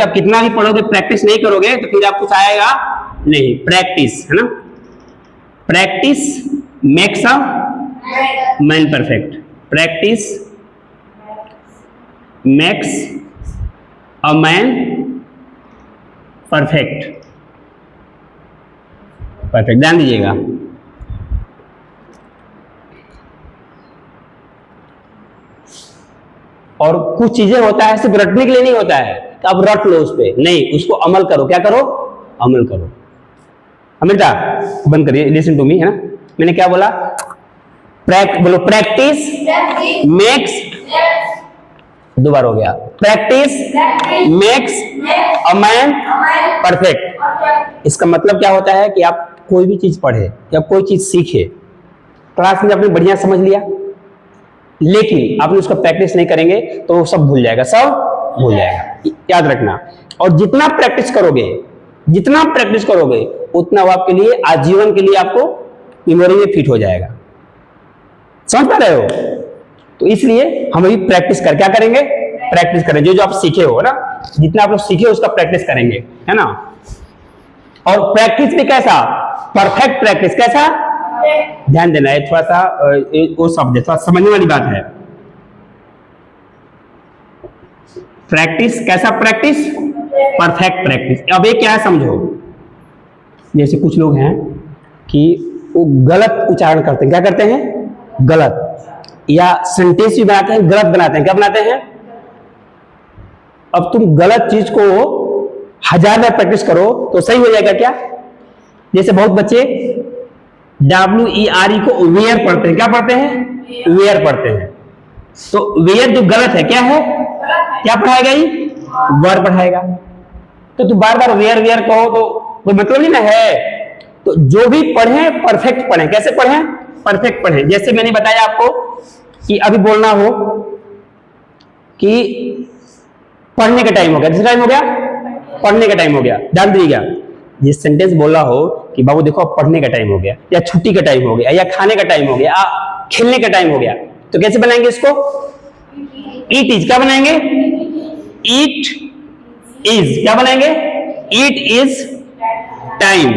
आप कितना भी पढ़ोगे, प्रैक्टिस नहीं करोगे तो फिर आप कुछ आएगा नहीं। प्रैक्टिस है ना, practice makes a man perfect. Practice makes a man perfect. Perfect, ध्यान दीजिएगा। और कुछ चीजें होता है सिर्फ रटने के लिए नहीं होता है कि आप रट लो उस पर, नहीं, उसको अमल करो। क्या करो? अमल करो। अमृता बंद करिए, लिसन टू मी, है ना। मैंने क्या बोला? बोलो, प्रैक्टिस मेक्स, दोबारा हो गया, practice makes a man perfect. इसका मतलब क्या होता है कि आप कोई भी चीज पढ़े या कोई चीज सीखे, क्लास में आपने बढ़िया समझ लिया, लेकिन आपने उसका प्रैक्टिस नहीं करेंगे तो सब भूल जाएगा, सब भूल जाएगा। याद रखना। और जितना प्रैक्टिस करोगे, जितना प्रैक्टिस करोगे, उतना वो आपके लिए आजीवन के लिए आपको मेमोरी में फिट हो जाएगा। समझ पा रहे हो? तो इसलिए हम अभी प्रैक्टिस कर, क्या करेंगे? प्रैक्टिस करें। जो जो आप सीखे हो ना, जितना आप लोग सीखे उसका प्रैक्टिस करेंगे, है ना। और प्रैक्टिस भी कैसा? Perfect practice. कैसा? ध्यान देना है, थोड़ा सा वो शब्द थोड़ा समझने वाली बात है। प्रैक्टिस कैसा? Practice perfect practice. अब ये क्या है समझो। जैसे कुछ लोग हैं कि वो गलत उच्चारण करते हैं। क्या करते हैं? गलत। या सेंटेंस भी बनाते हैं, गलत बनाते हैं। क्या बनाते हैं? अब तुम गलत चीज को 1000 बार प्रैक्टिस करो तो सही हो जाएगा क्या? जैसे बहुत बच्चे WERE को वेयर पढ़ते हैं। क्या पढ़ते हैं? वेयर पढ़ते हैं। तो वेयर जो गलत है, क्या है? क्या पढ़ाएगा? ये वर्ड पढ़ाएगा। तो तू बार बार वेयर वेयर कहो तो कोई मतलब नहीं ना है। तो जो भी पढ़े परफेक्ट पढ़े। कैसे पढ़े? परफेक्ट पढ़े। जैसे मैंने बताया आपको कि अभी बोलना हो कि पढ़ने का टाइम हो गया। किस टाइम हो गया? पढ़ने का टाइम हो गया। ध्यान दीजिएगा। ये सेंटेंस बोला हो कि बाबू देखो अब पढ़ने का टाइम हो गया, या छुट्टी का टाइम हो गया, या खाने का टाइम हो गया, खेलने का टाइम हो गया, तो कैसे बनाएंगे इसको? It is. क्या बनाएंगे? It is. क्या बनाएंगे? It is time.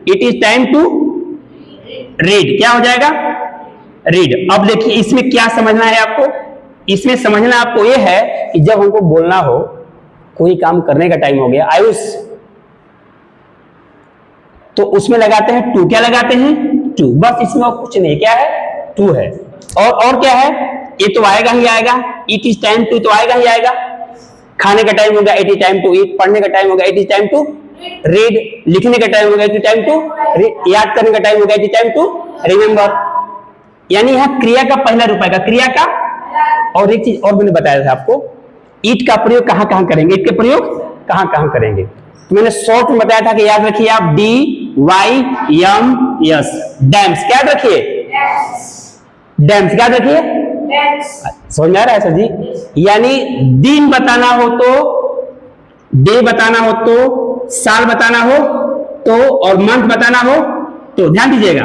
It is time to read. क्या हो जाएगा? रीड। अब देखिए इसमें क्या समझना है आपको? इसमें समझना आपको यह है कि जब हमको बोलना हो कोई काम करने का टाइम हो गया, आयुष, तो उसमें लगाते हैं टू। क्या लगाते हैं? टू। बस इसमें और कुछ नहीं। क्या है? टू है। और क्या है? ये तो आएगा ही आएगा। इट इज टाइम टू तो आएगा ही आएगा। खाने का टाइम हो गया, it is time to eat. पढ़ने का टाइम हो गया, it is time to read. लिखने का टाइम हो गया, इट इज टाइम टू याद करने का टाइम हो गया, it is time to remember. यानी यहां क्रिया का पहला रूप आएगा, क्रिया का। और एक चीज और मैंने बताया था आपको, ईट का प्रयोग कहां कहां करेंगे? ईट के प्रयोग कहां कहां करेंगे? तो मैंने शॉर्ट में बताया था कि याद रखिए आप DYMS, डैम्स। क्या याद रखिए? डैम्स। क्या याद रखिए? समझ में आ रहा है सर जी? यानी दिन बताना हो तो, डे बताना हो तो, साल बताना हो तो, और मंथ बताना हो तो, ध्यान दीजिएगा,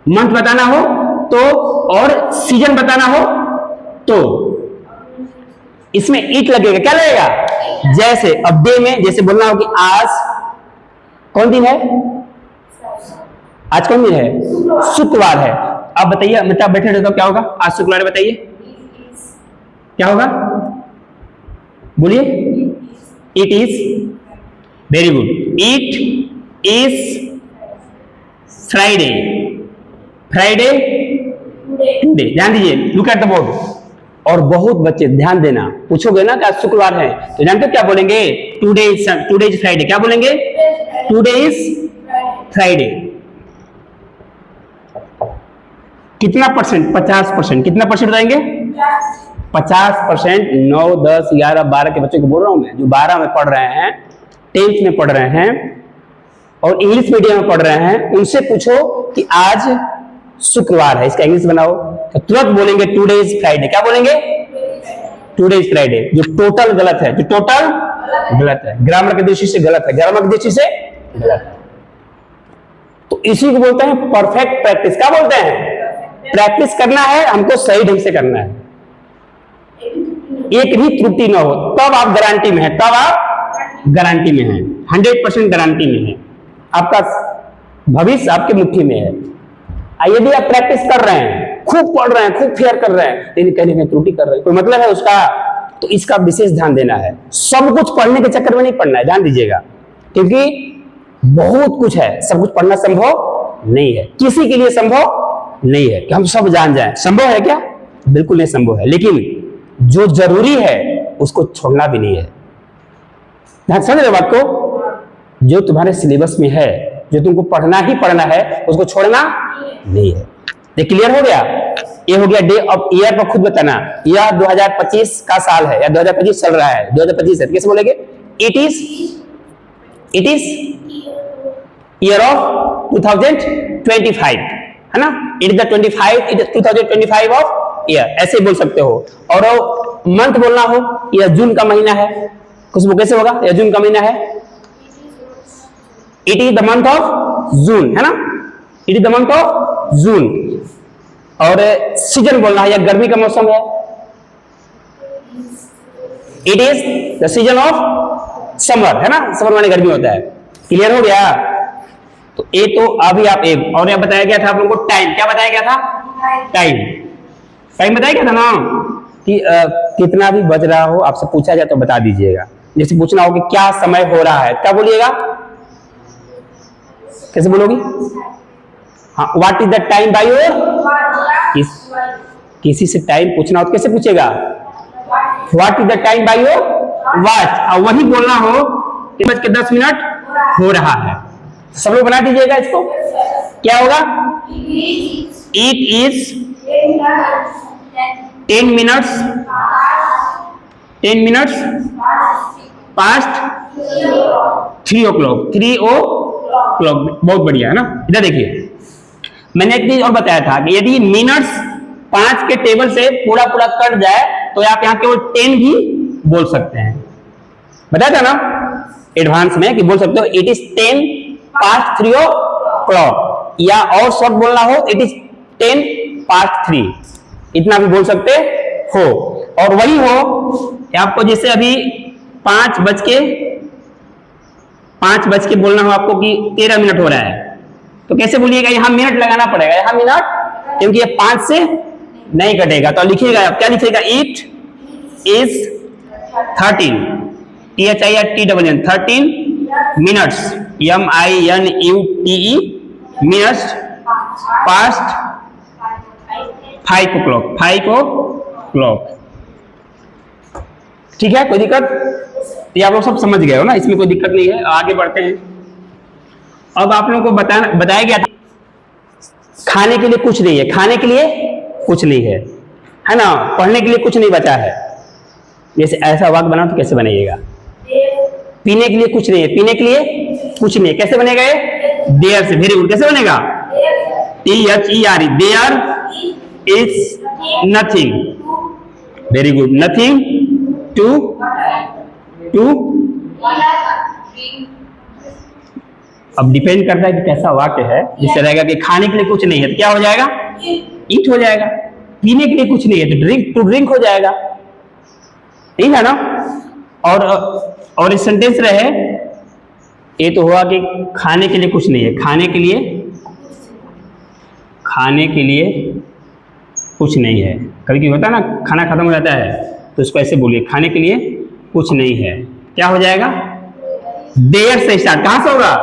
मंथ बताना हो तो, और सीजन बताना हो तो इसमें ईट लगेगा। क्या लगेगा? जैसे अब डे में जैसे बोलना हो कि आज कौन दिन है? आज कौन दिन है? शुक्रवार है। अब बताइए, मतलब बैठे रहे तो क्या होगा? आज शुक्रवार है, बताइए क्या होगा? बोलिए। It is. Very good. It is Friday. Friday today. ध्यान दीजिए, लुक एट द बोर्ड। और बहुत बच्चे ध्यान देना, पूछोगे ना कि आज शुक्रवार है तो जानते हो क्या बोलेंगे? Today is Friday. क्या बोलेंगे? Today is Friday. कितना परसेंट? 50%। कितना परसेंट बताएंगे? 50%। 9, 10, 11, 12 के बच्चों को बोल रहा हूं मैं, जो 12 में पढ़ रहे हैं, 10th में पढ़ रहे हैं और इंग्लिश मीडियम में पढ़ रहे हैं, उनसे पूछो कि आज शुक्रवार है, इसका इंग्लिश बनाओ, तो तुरंत बोलेंगे टुडे इज फ्राइडे। क्या बोलेंगे? Today is Friday. जो टोटल गलत है, जो टोटल गलत है, ग्रामर की दृष्टि से गलत है, ग्रामर की दृष्टि से गलत है। तो इसी को बोलते हैं परफेक्ट प्रैक्टिस। क्या बोलते हैं? प्रैक्टिस करना है हमको, सही ढंग से करना है, एक भी त्रुटि ना हो, तब आप गारंटी में है, तब आप गारंटी में है, 100% गारंटी में है। आपका भविष्य आपके मुट्ठी में है। यदि आप प्रैक्टिस कर रहे हैं, खूब पढ़ रहे हैं, खूब फेयर कर रहे हैं, लेकिन कहीं ना त्रुटि कर रहे हैं, कोई मतलब है उसका, तो इसका विशेष ध्यान देना है। सब कुछ पढ़ने के चक्कर में नहीं पढ़ना है, ध्यान दीजिएगा, क्योंकि बहुत कुछ है, सब कुछ पढ़ना संभव नहीं है, किसी के लिए संभव नहीं है कि हम सब जान जाएं। संभव है क्या? बिल्कुल नहीं संभव है, लेकिन जो जरूरी है उसको छोड़ना भी नहीं है। ध्यान समझ रहे बात को? जो तुम्हारे सिलेबस में है, जो तुमको पढ़ना ही पढ़ना है, उसको छोड़ना नहीं है। ये क्लियर हो गया? ये हो गया डे ऑफ ईयर पर खुद बताना। यह 2025 का साल है या 2025 चल रहा है, 2025 है, कैसे बोलेंगे? इट इज ईयर ऑफ 2025, है ना? It is the 2025 of year, ऐसे बोल सकते हो। और मंथ बोलना हो, यह जून का महीना है, खुशबू कैसे होगा? यह जून का महीना है, it is the month of June, है ना? It is the month of June. और सीजन बोलना है, यह गर्मी का मौसम है, it is the season of summer, है ना? समर माने गर्मी होता है। क्लियर हो गया? तो ये तो अभी आप एक और यह बताया गया था आप लोगों को टाइम, क्या बताया गया था? टाइम बताया गया था ना कि कितना भी बज रहा हो, आपसे पूछा जाए तो बता दीजिएगा। जैसे पूछना हो कि क्या समय हो रहा है, क्या बोलिएगा? कैसे बोलोगी? हाँ, what is the time by your? किसी से टाइम पूछना हो तो कैसे पूछेगा? What is the time by your watch. और वही बोलना हो कि 10 हो रहा है। सब लोग बना दीजिएगा इसको। क्या होगा? It is 10 minutes past 3 o'clock। 3 o'clock, बहुत बढ़िया, है ना? इधर देखिए, मैंने एक चीज और बताया था कि यदि मिनट्स 5 के टेबल से पूरा पूरा कट जाए तो आप यहाँ केवल 10 भी बोल सकते हैं। बताया था ना एडवांस में कि बोल सकते हो इट इज 10 past 3 o'clock, या और शॉर्ट बोलना हो इट इज 10 past 3, इतना भी बोल सकते हो। और वही हो आपको, जैसे अभी 5 बज के बोलना हो आपको कि 13 मिनट हो रहा है, तो कैसे बोलिएगा? यहां मिनट लगाना पड़ेगा, यहां मिनट, क्योंकि ये 5 से नहीं कटेगा। तो लिखिएगा आप, क्या लिखिएगा? It is 13 13 minutes, MINUTE minutes past 5 o'clock। ठीक है, कोई दिक्कत? ये आप लोग सब समझ गए हो ना, इसमें कोई दिक्कत नहीं है। आगे बढ़ते हैं। अब आप लोगों को बताया गया था खाने के लिए कुछ नहीं है, खाने के लिए कुछ नहीं है ना? पढ़ने के लिए कुछ नहीं बचा है। जैसे ऐसा वाक्य बना तो कैसे बनेगा? पीने के लिए कुछ नहीं है, पीने के लिए कुछ नहीं है, कैसे बनेगा ये? देयर से। वेरी गुड, कैसे बनेगा? THERE, there is nothing. Very good, nothing to अब डिपेंड करता है कि कैसा वाक्य है। जिससे रहेगा कि खाने के लिए कुछ नहीं है तो क्या हो जाएगा? ईट हो जाएगा। पीने के लिए कुछ नहीं है तो ड्रिंक हो जाएगा, ठीक है ना? और इस सेंटेंस रहे, ये तो हुआ कि खाने के लिए कुछ नहीं है, खाने के लिए कुछ नहीं है। कभी कभी होता है ना, खाना खत्म हो जाता है तो उसको ऐसे बोलिए, खाने के लिए कुछ नहीं है, क्या हो जाएगा? देयर से स्टार्ट। कहां से होगा?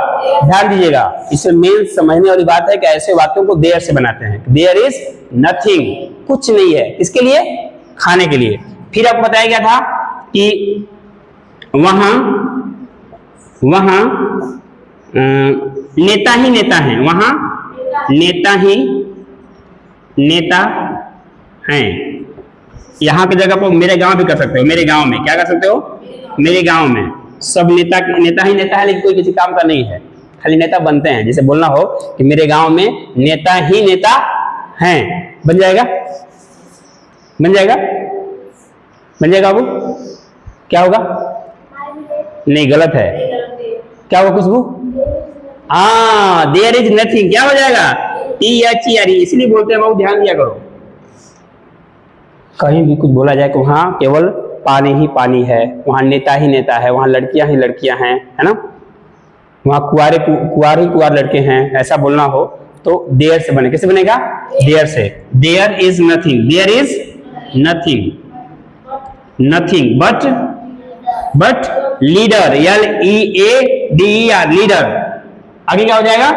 ध्यान दीजिएगा, इसमें मेन समझने वाली बात है कि ऐसे वाक्यों को देयर से बनाते हैं। देयर इज नथिंग, कुछ नहीं है, किसके लिए? खाने के लिए। फिर आपको बताया गया था कि वहां नेता ही नेता हैं, वहां नेता ही नेता हैं। यहां की जगह पर मेरे गांव भी कर सकते हो। मेरे गांव में क्या कर सकते हो? मेरे गांव में सब नेता ही नेता है, लेकिन कोई किसी काम का नहीं है, खाली नेता बनते हैं। जैसे बोलना हो कि मेरे गांव में नेता ही नेता हैं, बन जाएगा? बन जाएगा बाबू? क्या होगा? नहीं, गलत है। क्या होगा खुशबू? हाँ, देयर इज नथिंग, क्या हो जाएगा? THERE। इसलिए बोलते हैं, बहुत ध्यान दिया करो, कहीं भी कुछ बोला जाए तो हाँ केवल पानी ही पानी है, वहां नेता ही नेता है, वहां लड़कियां ही लड़कियां हैं, है ना, वहां कुआर लड़के हैं, ऐसा बोलना हो तो देयर से बने। कैसे बनेगा? देयर से। There is nothing, there is nothing, nothing but leader, LEADER, leader. आगे क्या हो जाएगा?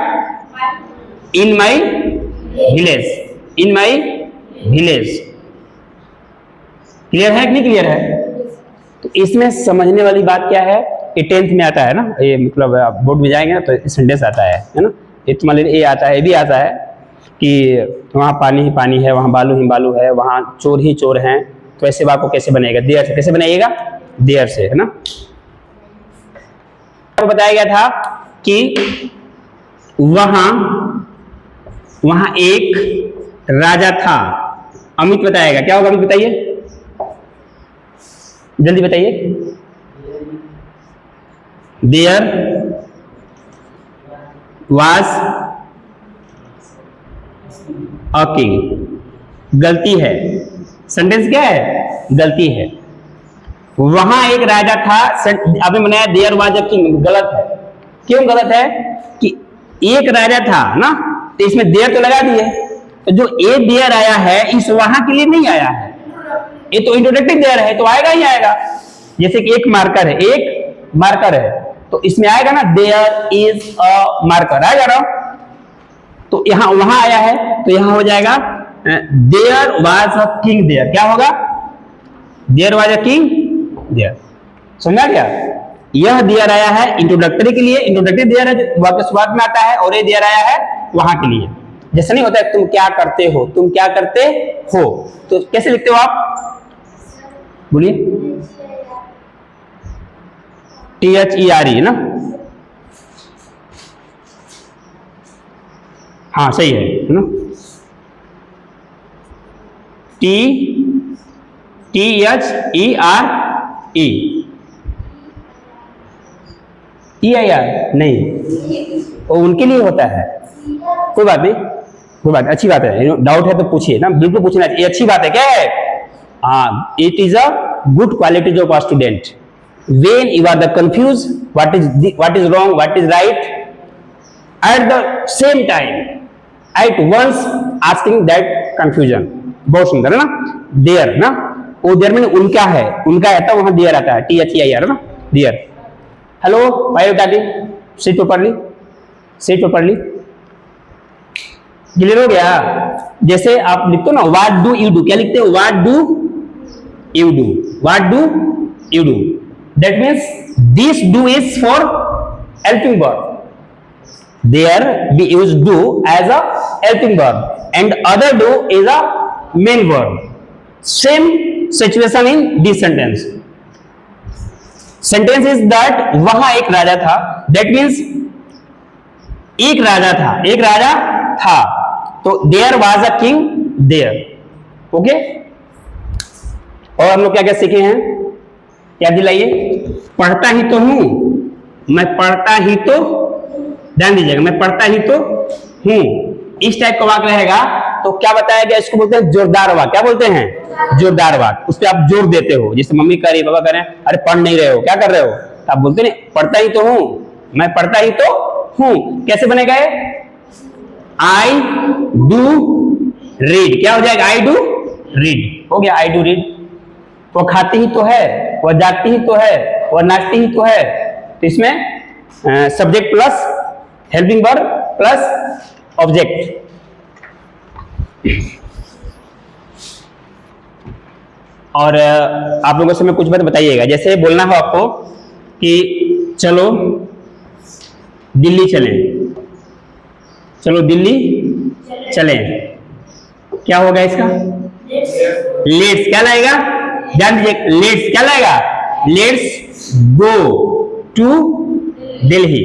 In my village, in my village. Clear है कि नहीं क्लियर है? तो इसमें समझने वाली बात क्या है, ये 10th में आता है ना, ये मतलब आप बोर्ड में जाएंगे ना तो सेंटेंस आता है ना, ये तुम्हारे ये आता है, ये भी आता है कि वहाँ पानी ही पानी है, वहाँ बालू ही बालू है, वहाँ चोर ही चोर हैं, तो ऐसे वाक्य कैसे बनेगा? देयर से। कैसे बनाइएगा? देयर से, है ना। तो बताया गया था कि वहां एक राजा था। अमित बताएगा, क्या होगा? अमित बताइए, जल्दी बताइए। There was a king. गलती है, सेंटेंस क्या है? गलती है। वहां एक राजा था, अभी बनाया देयर वाज अ किंग, गलत है। क्यों गलत है? कि एक राजा था ना, तो इसमें देयर तो लगा दिए, तो जो ए देयर आया है इस वहां के लिए नहीं आया है, ये तो इंट्रोडक्टिव देयर है, तो आएगा ही आएगा। जैसे कि एक मार्कर है, एक मार्कर है, तो इसमें आएगा ना देयर इज अ मार्कर, आएगा ना। तो यहां वहां आया है, तो यहां हो जाएगा there was a king there. क्या होगा? There was a king there. समझा क्या? यह देयर आया है इंट्रोडक्टरी के लिए, इंट्रोडक्टरी देयर है जो वाक्य शुरुआत में आता है, और ये देयर आया है वहां के लिए। जैसा नहीं होता है तुम क्या करते हो, तुम क्या करते हो, तो कैसे लिखते हो आप? बोलिए। THERE ना, हाँ सही है ना। THERE नहीं, वो उनके लिए होता है। कोई बात नहीं, कोई बात, अच्छी बात है। डाउट है तो पूछिए ना, बिल्कुल पूछना चाहिए, अच्छी बात है। क्या है? हाँ, it is a good qualities of a student. When you are the confused, what is wrong, what is right, at the same time, at once asking that confusion। बहुत सुंदर है ना। देयर ना, वो देयर में उनका है, उनका है तो वहां देयर आता है, THEIR ना, देयर। हेलो भाई दादी, सीट पर पढ़ ली, सीट पर पढ़ ली, क्लियर हो गया? जैसे आप लिखते हो ना व्हाट डू यू डू, क्या लिखते हो? What do you do, what do you do. That means this do is for helping verb. There we use do as a helping verb, and other do is a main verb. Same situation in this sentence. Sentence is that वहां एक राजा था. That means एक राजा था, एक राजा था, तो there was a king there. Okay? और हम लोग क्या क्या सीखे हैं? क्या दिलाइए? पढ़ता ही तो हूं, मैं पढ़ता ही तो, ध्यान दीजिएगा, मैं पढ़ता ही तो हूं, इस टाइप का वाक्य रहेगा तो क्या बताया गया? इसको बोलते हैं जोरदार वाक्य। क्या बोलते हैं? जोरदार वाक्य। उस पर आप जोर देते हो, जैसे मम्मी कह रही, बाबा कह रहे हैं, अरे पढ़ नहीं रहे हो, क्या कर रहे हो? तो आप बोलते नहीं, पढ़ता ही तो हूं, मैं पढ़ता ही तो हूं। कैसे बनेगा? I do read. क्या हो जाएगा? I do read. हो गया, आई डू रीड। वो खाती ही तो है, वह जागती ही तो है, वह नाचती ही तो है, तो इसमें subject plus helping verb plus object. और आप लोगों से मैं कुछ बात बताइएगा, जैसे बोलना हो आपको कि चलो दिल्ली चलें, चलो दिल्ली चलें, क्या होगा इसका? लेट्स। क्या लाएगा? ध्यान दीजिए, लेट्स क्या लाएगा? Let's go to Delhi.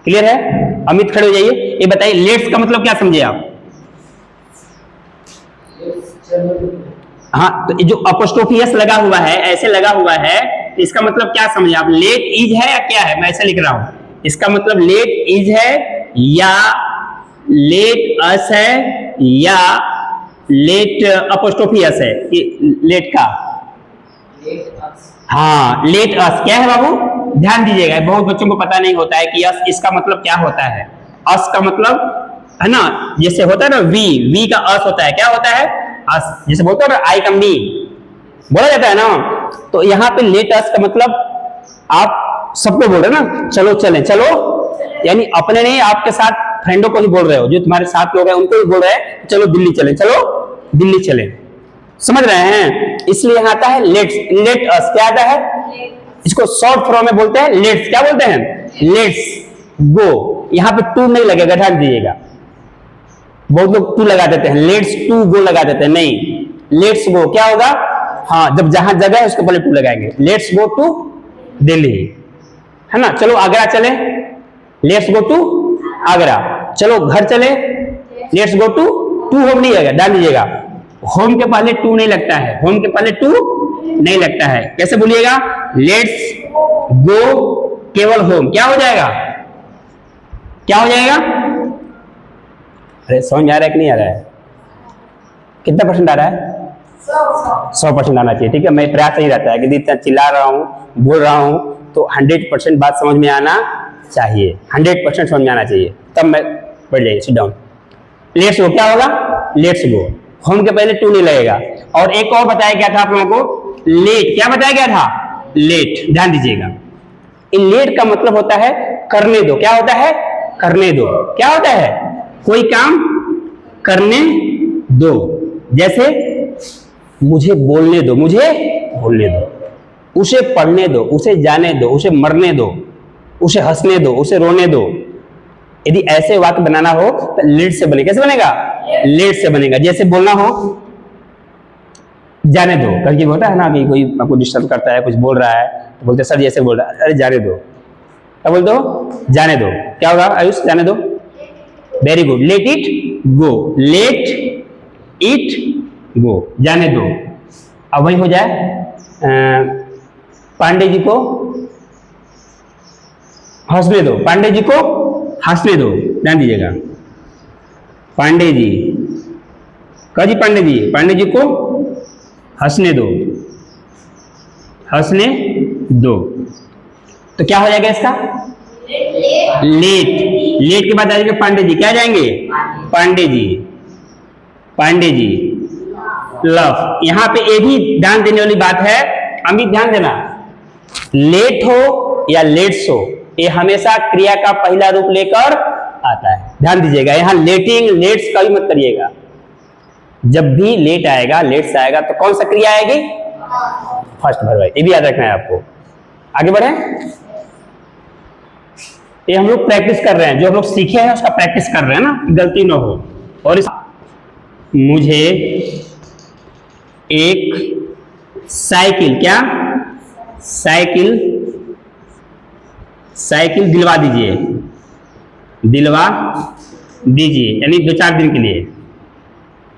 Clear है? अमित खड़े हो जाइए, ये बताइए लेट्स का मतलब क्या समझे आप? हाँ, तो जो अपोस्ट्रोफी एस लगा हुआ है, ऐसे लगा हुआ है, तो इसका मतलब क्या समझे आप? लेट इज है या क्या है? मैं ऐसे लिख रहा हूं, इसका मतलब लेट इज है या लेट अस है या लेट अपोस्ट्रोफी अस है कि लेट का, हाँ लेट अस क्या है बाबू, ध्यान दीजिएगा, बहुत बच्चों को पता नहीं होता है कि अस इसका मतलब क्या होता है। अस का मतलब है ना, जैसे होता है ना वी का अस होता है, क्या होता है अस, जैसे बोलते हैं ना आई का मी बोला जाता है ना, तो यहाँ पे लेट अस का मतलब आप सबको बोल रहे ना चलो चलें, चलो यानी अपने नहीं आपके साथ फ्रेंडों को ही बोल रहे हो, जो तुम्हारे साथ लोग हैं उनको ही बोल रहे हैं चलो दिल्ली चलें, चलो दिल्ली चलें, समझ रहे हैं। इसलिए यहाँ आता है लेट्स, लेट अस क्या आता है, इसको शॉर्ट फॉर्म में बोलते हैं लेट्स, क्या बोलते हैं लेट्स गो। यहाँ पे टू नहीं लगेगा, ध्यान दीजिएगा, बहुत लोग टू लगा देते हैं, लेट्स टू गो लगा देते हैं, नहीं लेट्स गो क्या होगा, हाँ जब जहां जगह है उसके पहले टू लगाएंगे, लेट्स गो टू दिल्ली, है ना, चलो आगरा चले, लेट्स गो टू आगरा, चलो घर चले, लेट्स गो टू होम नहीं लगेगा, ध्यान दीजिएगा होम के पहले टू नहीं लगता है, होम के पहले टू नहीं लगता है, कैसे बोलिएगा लेट्स गो केवल होम, क्या हो जाएगा, क्या हो जाएगा, अरे समझ में आ रहा है कि नहीं आ रहा है, कितना परसेंट आ रहा है, 100% आना चाहिए, ठीक है। मैं प्रयास यही रहता है कि इतना चिल्ला रहा हूँ बोल रहा हूँ तो 100% बात समझ में आना चाहिए, 100% समझ में आना चाहिए, तब मैं बढ़ जाइए, सिट डाउन। लेट्स गो क्या होगा, लेट्स गो, होम के पहले टू नहीं लगेगा। और एक और बताया गया था आप लोगों को लेट, क्या बताया गया था लेट, ध्यान दीजिएगा इन लेट का मतलब होता है करने दो, क्या होता है करने दो, क्या होता है कोई काम करने दो, जैसे मुझे बोलने दो, मुझे बोलने दो, उसे पढ़ने दो, उसे जाने दो, उसे मरने दो, उसे हंसने दो, उसे रोने दो। यदि ऐसे वाक्य बनाना हो तो लेट से बनेगा, कैसे बनेगा लेट से बनेगा। जैसे बोलना हो जाने दो, कभी होता है ना कि कोई आपको डिस्टर्ब करता है, कुछ बोल रहा है तो बोलते सर जैसे बोल रहा है, अरे जाने दो, क्या बोलते हो जाने दो, क्या होगा आयुष जाने दो, very good, let it go, let it go, जाने दो। अब वही हो जाए पांडे जी को हंसने दो, पांडे जी को हंसने दो, ध्यान दीजिएगा पांडे जी, काजी पांडे जी को हंसने दो, हंसने दो, तो क्या हो जाएगा इसका लेट, लेट के बाद आ जाएंगे पांडे जी, क्या जाएंगे पांडे जी, पांडे जी लव। यहां पे ये भी ध्यान देने वाली बात है, अमित ध्यान देना, लेट हो या लेट्स हो ये हमेशा क्रिया का पहला रूप लेकर आता है, ध्यान दीजिएगा। यहां लेटिंग लेट्स का भी मत करिएगा, जब भी लेट आएगा लेट्स आएगा तो कौन सा क्रिया आएगी फर्स्ट वर्ब, ये भी याद रखना है आपको। आगे बढ़े, ये हम लोग प्रैक्टिस कर रहे हैं, जो हम लोग सीखे हैं उसका प्रैक्टिस कर रहे हैं ना, गलती ना हो। और इस मुझे एक साइकिल, क्या साइकिल, साइकिल दिलवा दीजिए, दिलवा दीजिए यानी 2-4 दिन के लिए,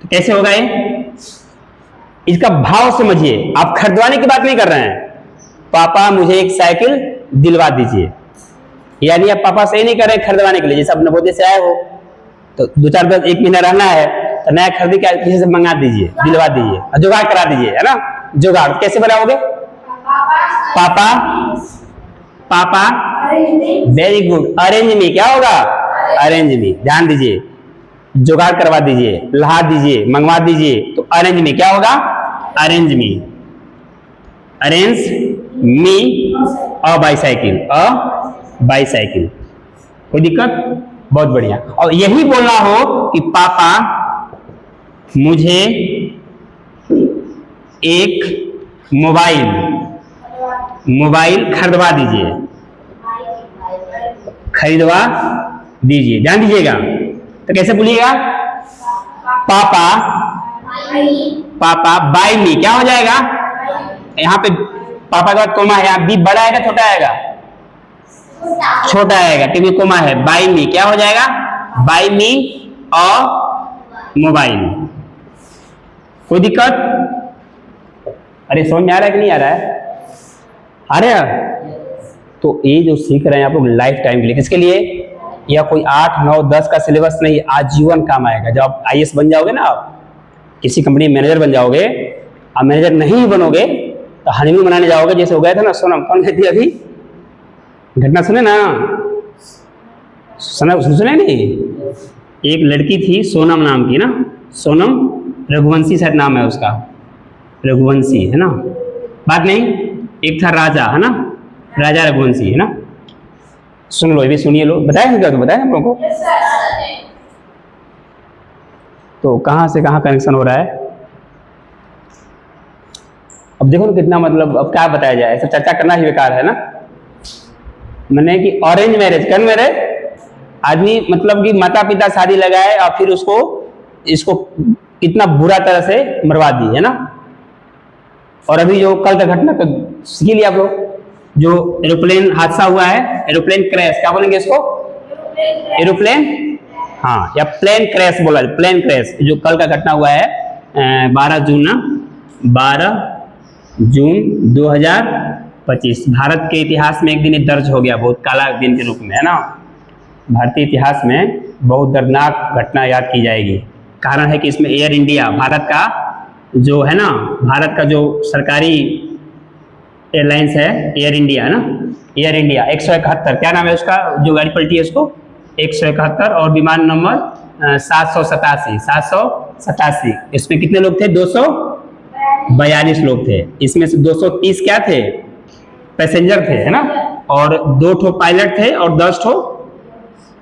तो कैसे होगा ये, इसका भाव समझिए, आप खरीदवाने की बात नहीं कर रहे हैं, पापा मुझे एक साइकिल दिलवा दीजिए, यानी आप पापा से ही नहीं कर रहे खरीदवाने के लिए, जैसे आप नवोदय से आए हो तो 2-4 दिन 1 महीना रहना है तो नया खरीद के किसी से मंगा दीजिए, दिलवा दीजिए, जुगाड़ करा दीजिए, है ना, जुगाड़ कैसे बनाओगे, पापा पापा वेरी गुड, अरेंज मी, क्या होगा अरेंज मी, ध्यान दीजिए जुगाड़ करवा दीजिए, ला दीजिए, मंगवा दीजिए, तो अरेंज मी क्या होगा अरेंज मी, अरेंज मी अ बाईसाइकिल, अ बाईसाइकिल, कोई दिक्कत, बहुत बढ़िया। और यही बोलना हो कि पापा मुझे एक मोबाइल खरीदवा दीजिए, खरीदवा दीजिए, ध्यान दीजिएगा, तो कैसे बोलिएगा पापा, पापा बाय मी, क्या हो जाएगा, यहाँ पे पापा के बाद कोमा है, यहाँ बी बड़ा आएगा छोटा आएगा, छोटा आएगा क्योंकि कोमा है, बाय मी क्या हो जाएगा, बाय मी अ मोबाइल, कोई दिक्कत, अरे समझ में आ रहा है कि नहीं आ रहा है, आ रहा है। तो ये जो सीख रहे हैं आप लोग लाइफ टाइम के लिए, किसके लिए, या कोई 8, 9, 10 का सिलेबस नहीं, आजीवन काम आएगा, जब आप IAS बन जाओगे ना आप, किसी कंपनी में मैनेजर बन जाओगे, आप मैनेजर नहीं बनोगे तो हनीमून मनाने जाओगे, जैसे हो गया था ना सोनम, कौन कहती अभी घटना सुने ना, सुने नहीं, एक लड़की थी सोनम नाम की ना, सोनम रघुवंशी शायद नाम है उसका, रघुवंशी है ना, बात नहीं, एक था राजा है ना, राजा रघुवंशी है ना, सुन लो ये भी सुनिए, लो बताया क्या, तो बताया हम लोगों को। तो कहाँ से कहाँ कनेक्शन हो रहा है, अब देखो ना कितना, मतलब अब क्या बताया जाए, ऐसा चर्चा करना ही बेकार है ना। मैंने कि ऑरेंज मैरिज, कौन मैरिज, आदमी मतलब कि माता पिता शादी लगाए और फिर इसको कितना बुरा तरह से मरवा दी है ना। और अभी जो कल का घटना तो सीख लिया आप लोग, जो एरोप्लेन हादसा हुआ है, एरोप्लेन क्रैश, क्या बोलेंगे इसको, एरोप्लेन, हाँ, या प्लेन क्रैश बोला, प्लेन क्रैश, जो कल का घटना हुआ है 12 जून ना, 12 जून 2025, भारत के इतिहास में एक दिन दर्ज हो गया, बहुत काला दिन के रूप में है ना, भारतीय इतिहास में बहुत दर्दनाक घटना याद की जाएगी। कारण है कि इसमें एयर इंडिया, भारत का जो है ना, भारत का जो सरकारी एयरलाइंस है एयर इंडिया है ना, एयर इंडिया 171, क्या नाम है उसका, जो गाड़ी पलटी है उसको, 171, और विमान नंबर 787, इसमें कितने लोग थे, 242 लोग थे, इसमें से 230 क्या थे, पैसेंजर थे है ना, और 2 ठो पायलट थे और 10 ठो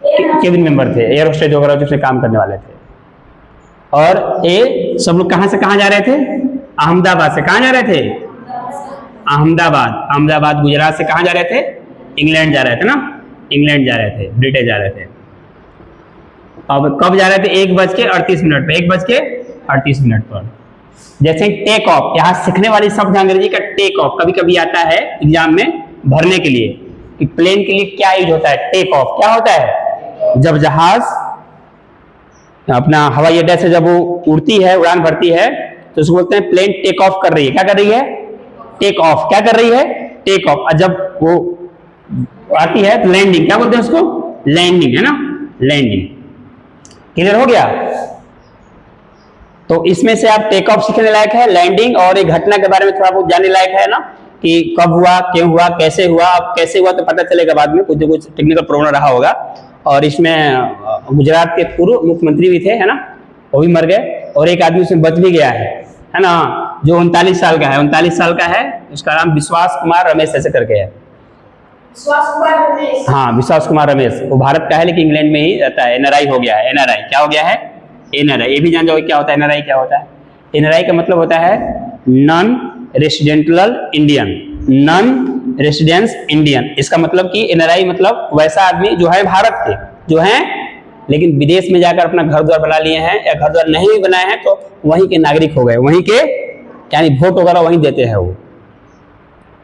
केबिन मेंबर थे, एयर होस्टेज वगैरह जिसमें काम करने वाले थे। और ये सब लोग कहाँ से कहाँ जा रहे थे, अहमदाबाद से, कहाँ जा रहे थे, अहमदाबाद गुजरात से कहाँ जा रहे थे, इंग्लैंड जा रहे थे ना, इंग्लैंड जा रहे थे, ब्रिटेन जा रहे थे। अब कब जा रहे थे, 1:38 पे, 1:38 पर। जैसे टेक ऑफ, यहाँ सीखने वाली शब्द अंग्रेजी का टेक ऑफ, कभी कभी आता है एग्जाम में भरने के लिए कि प्लेन के लिए क्या यूज होता है, टेक ऑफ क्या होता है, जब जहाज अपना हवाई अड्डा से जब वो उड़ती है, उड़ान भरती है, तो उसको बोलते हैं प्लेन टेक ऑफ कर रही है, क्या कर रही है, टेक ऑफ, क्या कर रही है, टेक ऑफ। और जब वो आती है तो लैंडिंग, क्या बोलते हैं उसको, लैंडिंग है ना, लैंडिंग। क्लियर हो गया। तो इसमें से आप टेक ऑफ सीखने लायक है, लैंडिंग और एक घटना के बारे में थोड़ा बहुत जानने लायक है ना, कि कब हुआ, क्यों हुआ, कैसे हुआ। अब कैसे हुआ तो पता चलेगा बाद में, कुछ कुछ टेक्निकल प्रॉब्लम रहा होगा। और इसमें गुजरात के पूर्व मुख्यमंत्री भी थे है ना, वो भी मर गए, और एक आदमी उसमें बच भी गया है ना, जो 39 साल का है, 39 साल का है, उसका नाम विश्वास कुमार रमेश ऐसे करके है, हाँ विश्वास कुमार रमेश। वो भारत का है लेकिन इंग्लैंड में ही रहता है, एनआरआई हो गया है, एनआरआई क्या हो गया है, एनआरआई। ये भी जान जाओगे क्या होता है एनआरआई, क्या होता है, एनआरआई का मतलब होता है non residential Indian, non residence Indian. इसका मतलब कि एनआरआई मतलब वैसा आदमी जो है भारत के, जो है लेकिन विदेश में जाकर अपना घर द्वार बना लिए हैं, या घर द्वार नहीं भी बनाए हैं तो वहीं के नागरिक हो गए, वहीं के, यानी वोट वगैरह वहीं देते हैं, वो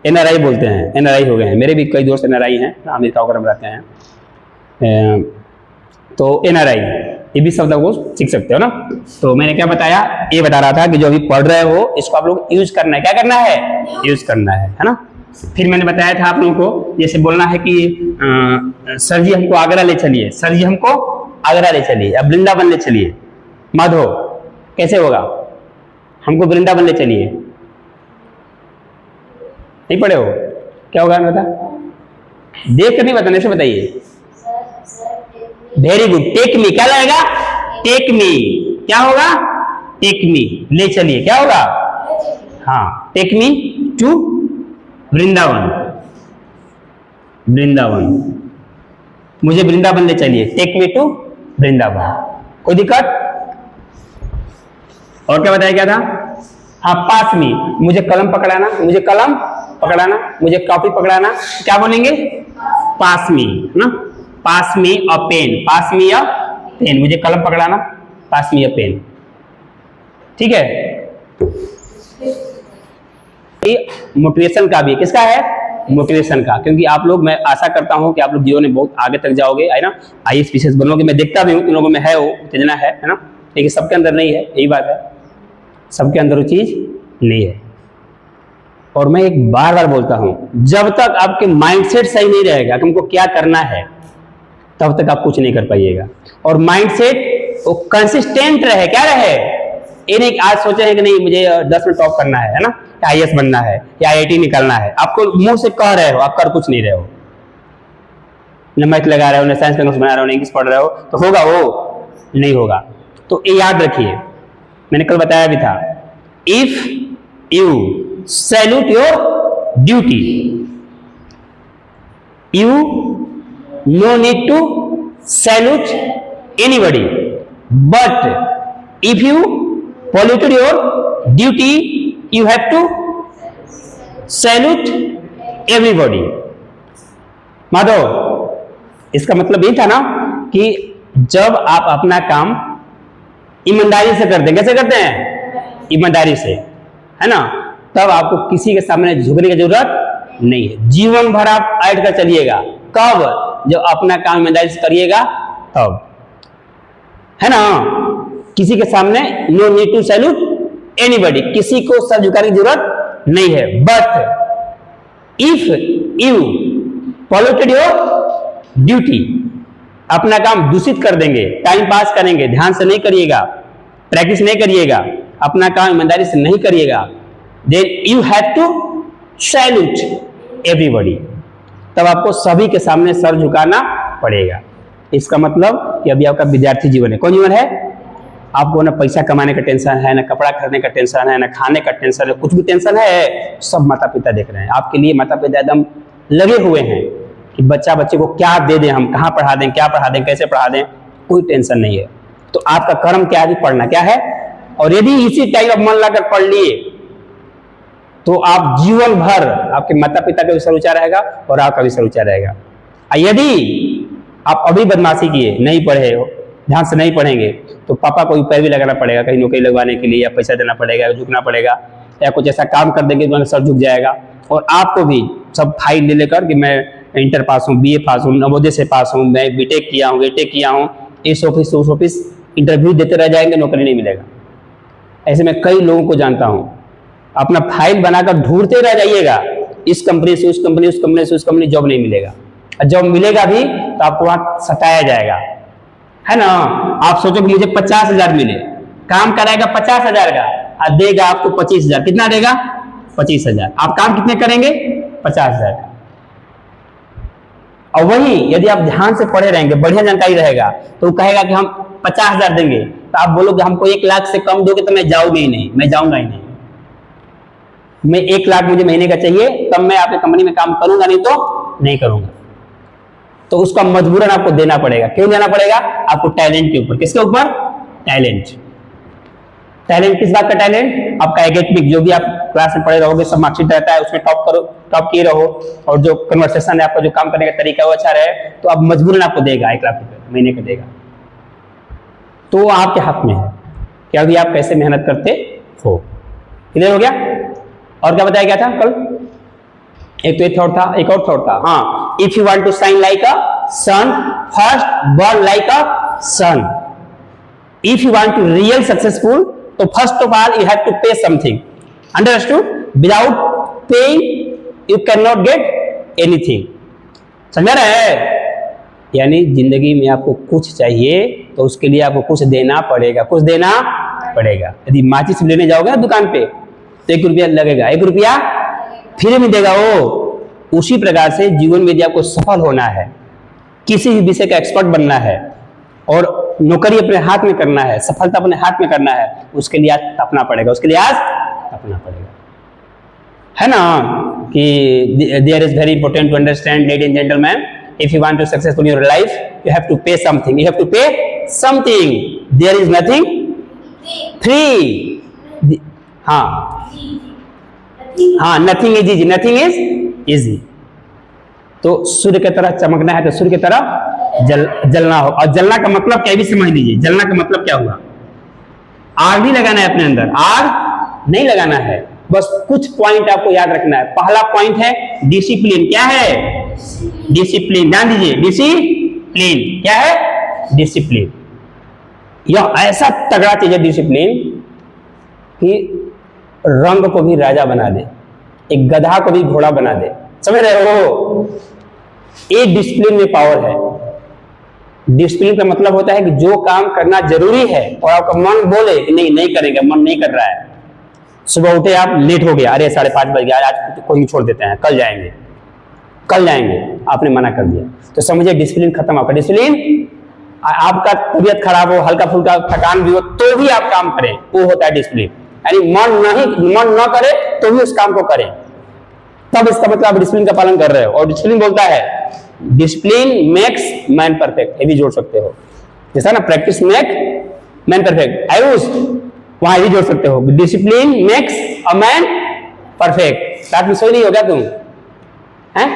एनआरआई बोलते हैं, एनआरआई हो गए हैं। मेरे भी कई दोस्त एनआरआई हैं, अमेरिका वगैरह में रहते हैं। तो एनआरआई ये भी शब्द को सीख सकते हो ना। तो मैंने क्या बताया, ये बता रहा था कि जो अभी पढ़ रहे हो इसको आप लोग यूज करना है, क्या करना है, यूज करना है ना। फिर मैंने बताया था आप लोगों को, जैसे बोलना है कि सर जी हमको आगरा ले चलिए, सर जी हमको आगरा ले चलिए, अब वृंदावन ले चलिए। माधो कैसे होगा, हमको वृंदावन ले चलिए, नहीं पढ़े हो, क्या होगा बता, देख कर नहीं बताने से बताइए। वेरी गुड, टेक मी, क्या लगेगा, टेक मी, क्या होगा, टेक मी, ले चलिए, क्या होगा, हाँ take me to Vrindavan, Vrindavan, मुझे वृंदावन ले चलिए, टेक मी टू वृंदावन। कोई दिक्कत, और क्या बताया क्या था, हाँ पास मी, मुझे कलम पकड़ाना, मुझे कलम पकड़ाना, मुझे कॉपी पकड़ाना, क्या बोलेंगे, पास मी ना, पास मी अ पेन, पास मी अ पेन, मुझे कलम पकड़ाना, पास मी अ पेन, ठीक है। मोटिवेशन का भी, किसका है, मोटिवेशन का, क्योंकि आप लोग, मैं आशा करता हूं कि आप लोग जीवन में बहुत आगे तक जाओगे, है ना, आईएएस पीसीएस बनोगे। मैं देखता भी हूं कि लोगों में है वो उत्तेजना है ना, लेकिन सबके अंदर नहीं है, यही बात है, सबके अंदर वो चीज नहीं है। और मैं एक बार बार बोलता हूं, जब तक आपके माइंडसेट सही नहीं रहेगा कि हमको क्या करना है, तब तक आप कुछ नहीं कर पाइएगा। और माइंडसेट वो कंसिस्टेंट रहे, क्या रहे, ये नहीं आज सोचे हैं कि नहीं मुझे 10 में टॉप करना है ना, या IAS बनना है या IIT निकालना है, आपको मुंह से कह रहे हो, आप कर कुछ नहीं रहे हो, न मैथ लगा रहे हो, न साइंस का नोट्स बना रहे हो, न इंग्लिश पढ़ रहे हो, तो होगा वो नहीं होगा। तो ये याद रखिए, मैंने कल बताया भी था, if you salute your duty you no need to salute anybody, but if you polluted your duty you have to salute everybody। Madhav, इसका मतलब ये था ना कि जब आप अपना काम ईमानदारी से करते हैं, कैसे करते हैं, ईमानदारी से, है ना, तब आपको किसी के सामने झुकने की जरूरत नहीं है। जीवन भर आप ऐड कर चलिएगा, कब, जब अपना काम ईमानदारी से करिएगा तब, है ना। किसी के सामने no need to salute anybody, किसी को सर झुकाने की जरूरत नहीं है। But if you polluted your duty, अपना काम दूषित कर देंगे, टाइम पास करेंगे, ध्यान से नहीं करिएगा, प्रैक्टिस नहीं करिएगा, अपना काम ईमानदारी से नहीं करिएगा, then you have to salute everybody, तब आपको सभी के सामने सर झुकाना पड़ेगा। इसका मतलब कि अभी आपका विद्यार्थी जीवन है। कौन जीवन है? आपको ना पैसा कमाने का टेंशन है, ना कपड़ा खरीदने का टेंशन है, ना खाने का टेंशन है, कुछ भी टेंशन है, सब माता पिता देख रहे हैं। आपके लिए माता पिता एकदम लगे हुए हैं कि बच्चा बच्चे को क्या दे दें, हम कहाँ पढ़ा दें, क्या पढ़ा दें, कैसे पढ़ा दें, कोई टेंशन नहीं है। तो आपका कर्म क्या है, पढ़ना क्या है, और यदि इसी टाइम आप मन लगाकर पढ़ लिए तो आप जीवन भर आपके माता पिता का भी सर ऊंचा रहेगा और आपका भी सर ऊंचा रहेगा। यदि आप अभी बदमाशी किए, नहीं पढ़े हो, ध्यान से नहीं पढ़ेंगे, तो पापा को भी पैर भी लगाना पड़ेगा, कहीं नौकरी लगवाने के लिए, या पैसा देना पड़ेगा, झुकना पड़ेगा, या कुछ ऐसा काम कर देंगे तो सर झुक जाएगा। और आपको भी सब फाइल ले लेकर कि मैं इंटर पास हूँ, BA पास हूँ, नवोदय से पास हूँ, मैं BTech किया हूँ, ATech किया हूँ, इस ऑफिस उस ऑफिस, इंटरव्यू देते रह जाएंगे, नौकरी नहीं मिलेगा। ऐसे में कई लोगों को जानता हूँ, अपना फाइल बनाकर ढूंढते रह जाइएगा, इस कंपनी से उस कंपनी, उस कंपनी से उस कंपनी, जॉब नहीं मिलेगा। और जॉब मिलेगा भी तो आपको वहां सताया जाएगा, है ना। आप सोचो कि मुझे 50,000 मिले, काम कराएगा 50,000 का और देगा आपको 25,000, कितना देगा? 25,000। आप काम कितने करेंगे? 50,000 का। और वही यदि आप ध्यान से पढ़े रहेंगे, बढ़िया जानकारी रहेगा, तो वो कहेगा कि हम 50,000 देंगे, तो आप बोलोगे हमको 1 लाख से कम दोगे तो मैं जाऊंगा ही नहीं, मैं जाऊंगा ही नहीं, मैं 1 लाख मुझे महीने का चाहिए, तब मैं आपकी कंपनी में काम करूंगा, नहीं तो नहीं करूंगा। तो उसका मजबूरन आपको देना पड़ेगा। क्यों देना पड़ेगा? आपको टैलेंट के ऊपर। किसके ऊपर? टैलेंट। टैलेंट किस बात का टैलेंट? आपका एकेडमिक, जो भी आप क्लास में पढ़े रहोगे, सब मार्कशीट रहता है, उसमें टॉप करो, टॉप किए रहो, और जो कन्वर्सेशन है, आपका जो काम करने का तरीका है वो अच्छा रहे, तो अब मजबूरन आपको देगा 1 लाख रुपए महीने का देगा। तो आपके हाथ में है कि अभी आप कैसे मेहनत करते हो। क्लियर हो गया? और क्या बताया गया था कल? एक तो एक थॉट था, एक और थॉट था, हाँ, if you want to shine like a sun, first burn like a sun. If you want to real successful, तो first of all you have to pay something, understood? Without paying you can not get anything. समझ रहे हैं? यानी जिंदगी में आपको कुछ चाहिए तो उसके लिए आपको कुछ देना पड़ेगा, कुछ देना पड़ेगा। यदि माचिस लेने जाओगे ना दुकान पे तो 1 रुपया लगेगा, 1 रुपया फ्री में देगा वो। उसी प्रकार से जीवन में यदि आपको सफल होना है, किसी भी विषय का एक्सपर्ट बनना है, और नौकरी अपने हाथ में करना है, सफलता अपने हाथ में करना है, उसके लिए आज तपना पड़ेगा, उसके लिए आज तपना पड़ेगा, है ना। कि there is very important to understand, ladies and gentleman, if you want to successful in your life, you have to pay something, you have to pay something. There is nothing free. हाँ, nothing is easy, nothing is easy. तो सूर्य की तरह चमकना है तो सूर्य की तरह जलना हो। और जलना का मतलब क्या भी समझ लीजिए। जलना का मतलब क्या हुआ? आग नहीं लगाना है अपने अंदर, आग नहीं लगाना है, बस कुछ पॉइंट आपको याद रखना है। पहला पॉइंट है डिसिप्लिन। क्या है? डिसिप्लिन। ध्यान दीजिए, डिसिप्लिन क्या है? डिसिप्लिन। यह ऐसा तगड़ा चीज है डिसिप्लिन कि रंग को भी राजा बना दे, एक गधा को भी घोड़ा बना दे। समझ रहे हो? एक डिसिप्लिन में पावर है। डिसिप्लिन का मतलब होता है कि जो काम करना जरूरी है और आपका मन बोले कि नहीं नहीं करेंगे, मन नहीं कर रहा है। सुबह उठे आप, लेट हो गया, अरे 5:30 बज गया, आज कोचिंग छोड़ देते हैं, कल जाएंगे, आपने मना कर दिया, तो समझिए डिसिप्लिन खत्म। आपका डिसिप्लिन, आपका तबीयत खराब हो, हल्का फुल्का थकान भी हो, तो भी आप काम करें, वो होता है डिसिप्लिन। यानी मन न करे तो भी उस काम को करें, तब इसका मतलब आप डिसिप्लिन का पालन कर रहे हो। और डिसिप्लिन बोलता है डिसिप्लिन मेक्स मैन परफेक्ट, ये भी जोड़ सकते हो, जैसा ना practice make man perfect, Ayush वहां भी जोड़ सकते हो, discipline makes a man perfect. रात में सोई नहीं हो क्या तुम? हैं?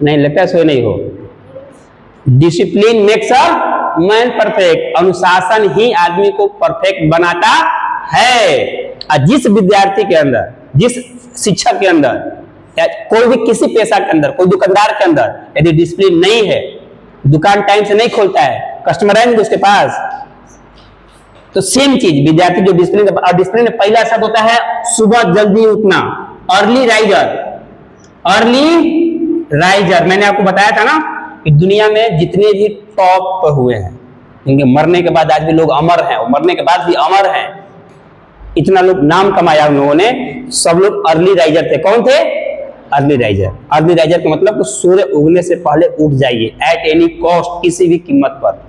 नहीं लगता है सोए नहीं हो। Discipline makes a man perfect, अनुशासन ही आदमी को परफेक्ट बनाता है। और जिस विद्यार्थी के अंदर, जिस शिक्षक के अंदर, या कोई भी किसी पेशा के अंदर, कोई दुकानदार के अंदर यदि डिसिप्लिन नहीं है, दुकान टाइम से नहीं खोलता है, कस्टमर आएंगे उसके पास, तो सेम चीज विद्यार्थी जो डिसिप्लिन, और डिसिप्लिन में पहला शब्द होता है सुबह जल्दी उठना, अर्ली राइजर। मैंने आपको बताया था ना कि दुनिया में जितने भी टॉप पर हुए हैं, इनके मरने के बाद आज भी लोग अमर हैं, और मरने के बाद भी अमर हैं, इतना लोग नाम कमाया उन लोगों ने, सब लोग अर्ली राइजर थे। कौन थे? Early riser. अर्ली राइजर का मतलब सूर्य उगने से पहले उठ जाइए, एट एनी कॉस्ट, किसी भी कीमत पर।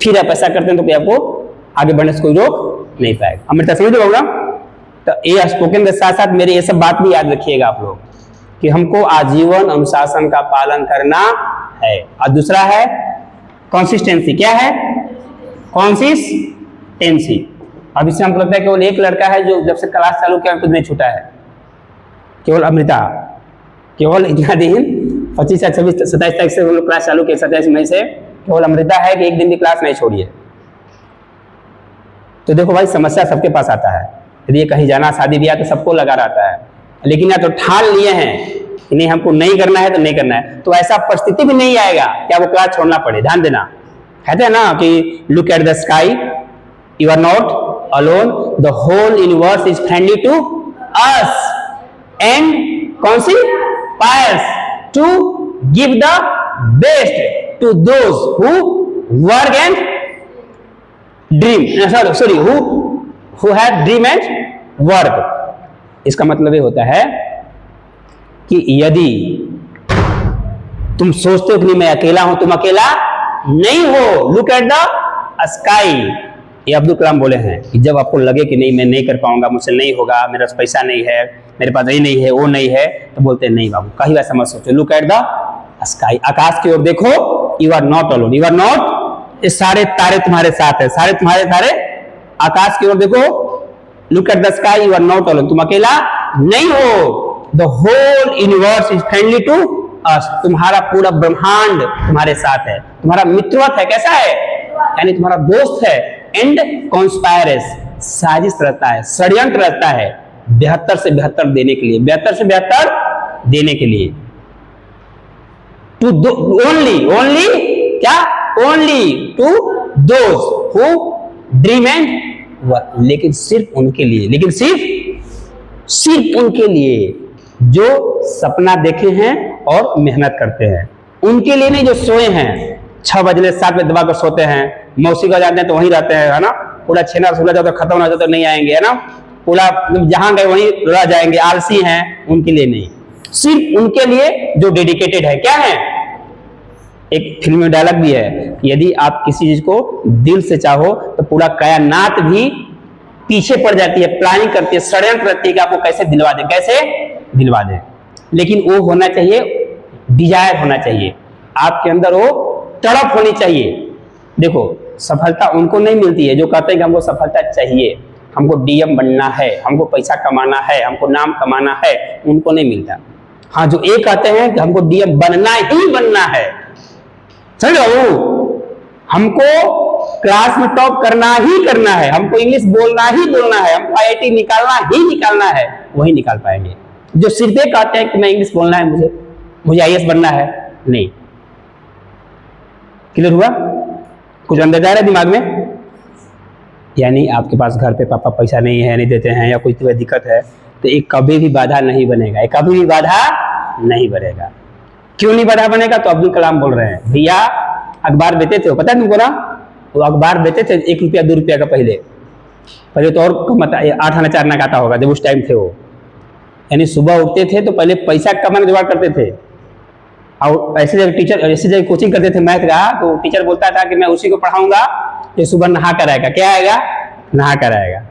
फिर आप ऐसा करते हैं तो कि आपको आगे बढ़ने से कोई रोक नहीं पाएगा। अब मेरे समझ लो ना, तो ये स्पोकन के साथ साथ मेरे ये सब बात भी याद रखिएगा आप लोग, कि हमको आजीवन अनुशासन का पालन करना है। और दूसरा है कंसिस्टेंसी। क्या है? कंसिस्टेंसी। अब इससे हमको लगता है केवल एक लड़का है जो जब से क्लास चालू किया कुछ नहीं छूटा है, केवल अमृता। केवल इतना दिन 25 या 26 27 तारीख से हम लोग क्लास चालू किए, 27 मई से, केवल अमृता है कि एक दिन भी क्लास नहीं छोड़ी है। तो देखो भाई, समस्या सबके पास आता है, यदि ये कहीं जाना, शादी ब्याह, तो सबको लगा रहता है, लेकिन या तो ठान लिए हैं कि नहीं हमको नहीं करना है तो नहीं करना है, तो ऐसा परिस्थिति भी नहीं आएगा कि आपको क्लास छोड़ना पड़े। ध्यान देना, कहते हैं ना कि look at the sky, you are not alone, the whole universe is friendly to us and conspires to give the best to those who work and dream, who have dream and work। इसका मतलब ये होता है कि यदि तुम सोचते हो कि नहीं मैं अकेला हूं, तुम अकेला नहीं हो। लुक एट द स्काई, ये अब्दुल कलाम बोले हैं कि जब आपको लगे कि नहीं मैं नहीं कर पाऊंगा, मुझसे नहीं होगा, मेरे पास पैसा नहीं है, मेरे पास ये नहीं है, वो नहीं है, तो बोलते हैं नहीं बाबू, कहीं वैसा मत सोचो। लुक एट द स्काई, आकाश की ओर देखो, you are not alone, you are not, ये सारे तारे तुम्हारे साथ है, सारे तुम्हारे तारे, आकाश की ओर देखो, look at the sky, you are not alone, तुम अकेला नहीं हो। The whole universe is friendly to us, तुम्हारा पूरा ब्रह्मांड तुम्हारे साथ है, तुम्हारा मित्रवत है, कैसा है, यानी तुम्हारा दोस्त है। एंड कॉन्स्पायरस, साजिश रहता है, षड्यंत्र रहता है बेहतर से बेहतर देने के लिए, बेहतर से बेहतर देने के लिए। टू ओनली क्या? Only to those who dream and work, लेकिन सिर्फ उनके लिए, लेकिन सिर्फ उनके लिए जो सपना देखे हैं और मेहनत करते हैं, उनके लिए नहीं जो सोए हैं, 6 बजे 7 बजे दबा कर सोते हैं, मौसी का जाते हैं तो वहीं रहते हैं, है ना, पूरा छेना सुला जाता है, खत्म हो जाता है, नहीं आएंगे, है ना, पूरा जहां गए वहीं रह जाएंगे, आलसी हैं, उनके लिए नहीं, सिर्फ उनके लिए जो डेडिकेटेड है। क्या है? एक फिल्म में डायलॉग भी है, यदि आप किसी चीज को दिल से चाहो तो पूरा कायनात भी पीछे पड़ जाती है, प्लानिंग करती है, षड्यंत्र करती है कि आपको कैसे दिलवा दे, कैसे दिलवा दे। लेकिन वो होना चाहिए, डिजायर होना चाहिए आपके अंदर, वो तड़प होनी चाहिए। देखो, सफलता उनको नहीं मिलती है जो कहते हैं कि हमको सफलता चाहिए, हमको डीएम बनना है, हमको पैसा कमाना है, हमको नाम कमाना है, उनको नहीं मिलता। हाँ, जो ये कहते हैं कि हमको डीएम बनना ही बनना है, समझो, हमको क्लास में टॉप करना ही करना है, हमको इंग्लिश बोलना ही बोलना है, हमको आईआईटी निकालना ही निकालना है, वही निकाल पाएंगे। जो सिर्फ ये कहते हैं कि मैं इंग्लिश बोलना है, मुझे आईएएस बनना है, नहीं। क्लियर हुआ? कुछ अंदर जा रहा है दिमाग में? यानी आपके पास घर पे पापा पैसा नहीं है, नहीं देते हैं, या कोई दिक्कत है, तो एक कभी भी बाधा नहीं बनेगा, एक कभी भी बाधा नहीं बनेगा। क्यों नहीं बड़ा बनेगा? तो अब्दुल कलाम बोल रहे हैं भैया अखबार बेचते थे, पता है तुमको ना, वो अखबार बेचते थे 1 रुपया 2 रुपया का। पहले तो और कम आता, 8 आना 4 आना का आता होगा जब उस टाइम थे वो। यानी सुबह उठते थे तो पहले पैसा कमाने जुगाड़ करते थे, और ऐसे जब टीचर ऐसे जब कोचिंग करते थे मैथ का, तो टीचर बोलता था कि मैं उसी को पढ़ाऊंगा जो सुबह नहा कर आएगा। क्या आएगा? नहा कर आएगा।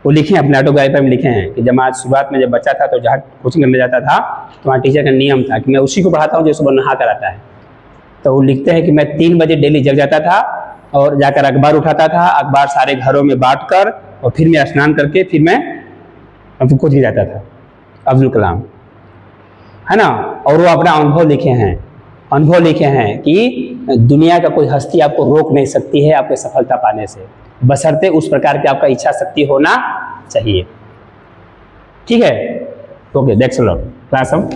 वो लिखे अपने ऑटोबायोग्राफी में लिखे हैं कि जब आज शुरुआत में जब बच्चा था तो जहाँ कोचिंग करने जाता था तो वहाँ टीचर का नियम था कि मैं उसी को पढ़ाता हूँ जो सुबह नहा कर आता है। तो वो लिखते हैं कि मैं 3 बजे डेली जग जाता था और जाकर अखबार उठाता था, अखबार सारे घरों में बांट कर, और फिर मैं स्नान करके फिर मैं कोचिंग जाता था। अब्दुल कलाम है ना। और वो अपना अनुभव लिखे हैं कि दुनिया का कोई हस्ती आपको रोक नहीं सकती है आपके सफलता पाने से, बशर्ते उस प्रकार की आपका इच्छा शक्ति होना चाहिए। ठीक है, ओके, दैट्स ऑल क्लास हम